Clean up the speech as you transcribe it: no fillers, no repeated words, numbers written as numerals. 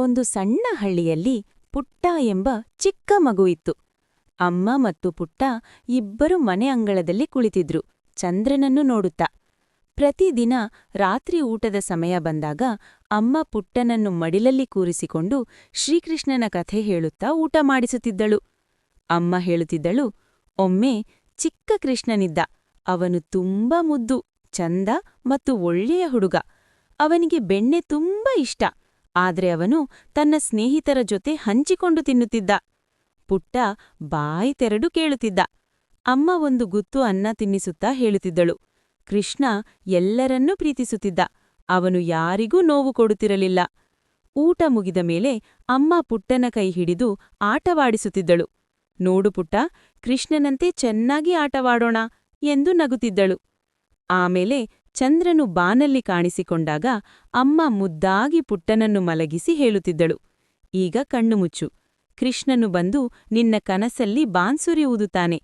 ಒಂದು ಸಣ್ಣ ಹಳ್ಳಿಯಲ್ಲಿ ಪುಟ್ಟ ಎಂಬ ಚಿಕ್ಕ ಮಗು ಇತ್ತು. ಅಮ್ಮ ಮತ್ತು ಪುಟ್ಟ ಇಬ್ಬರು ಮನೆ ಅಂಗಳದಲ್ಲಿ ಕುಳಿತಿದ್ರು, ಚಂದ್ರನನ್ನು ನೋಡುತ್ತಾ. ಪ್ರತಿದಿನ ರಾತ್ರಿ ಊಟದ ಸಮಯ ಬಂದಾಗ ಅಮ್ಮ ಪುಟ್ಟನನ್ನು ಮಡಿಲಲ್ಲಿ ಕೂರಿಸಿಕೊಂಡು ಶ್ರೀಕೃಷ್ಣನ ಕಥೆ ಹೇಳುತ್ತಾ ಊಟ ಮಾಡಿಸುತ್ತಿದ್ದಳು. ಅಮ್ಮ ಹೇಳುತ್ತಿದ್ದಳು, ಒಮ್ಮೆ ಚಿಕ್ಕ ಕೃಷ್ಣನಿದ್ದ. ಅವನು ತುಂಬಾ ಮುದ್ದು, ಚಂದ ಮತ್ತು ಒಳ್ಳೆಯ ಹುಡುಗ. ಅವನಿಗೆ ಬೆಣ್ಣೆ ತುಂಬಾ ಇಷ್ಟ, ಆದ್ರೆ ಅವನು ತನ್ನ ಸ್ನೇಹಿತರ ಜೊತೆ ಹಂಚಿಕೊಂಡು ತಿನ್ನುತ್ತಿದ್ದ. ಪುಟ್ಟ ಬಾಯಿ ತೆರೆದು ಕೇಳುತ್ತಿದ್ದ. ಅಮ್ಮ ಒಂದು ಗುತ್ತು ಅನ್ನ ತಿನ್ನಿಸುತ್ತಾ ಹೇಳುತ್ತಿದ್ದಳು, ಕೃಷ್ಣ ಎಲ್ಲರನ್ನೂ ಪ್ರೀತಿಸುತ್ತಿದ್ದ, ಅವನು ಯಾರಿಗೂ ನೋವು ಕೊಡುತ್ತಿರಲಿಲ್ಲ. ಊಟ ಮುಗಿದ ಮೇಲೆ ಅಮ್ಮ ಪುಟ್ಟನ ಕೈ ಹಿಡಿದು ಆಟವಾಡಿಸುತ್ತಿದ್ದಳು. ನೋಡು ಪುಟ್ಟ, ಕೃಷ್ಣನಂತೆ ಚೆನ್ನಾಗಿ ಆಟವಾಡೋಣ ಎಂದು ನಗುತ್ತಿದ್ದಳು. ಆಮೇಲೆ ಚಂದ್ರನು ಬಾನಲ್ಲಿ ಕಾಣಿಸಿಕೊಂಡಾಗ ಅಮ್ಮ ಮುದ್ದಾಗಿ ಪುಟ್ಟನನ್ನು ಮಲಗಿಸಿ ಹೇಳುತ್ತಿದ್ದಳು, ಈಗ ಕಣ್ಣು ಮುಚ್ಚು, ಕೃಷ್ಣನು ಬಂದು ನಿನ್ನ ಕನಸಲ್ಲಿ ಬಾನ್ಸುರಿ ಊದುತ್ತಾನೆ.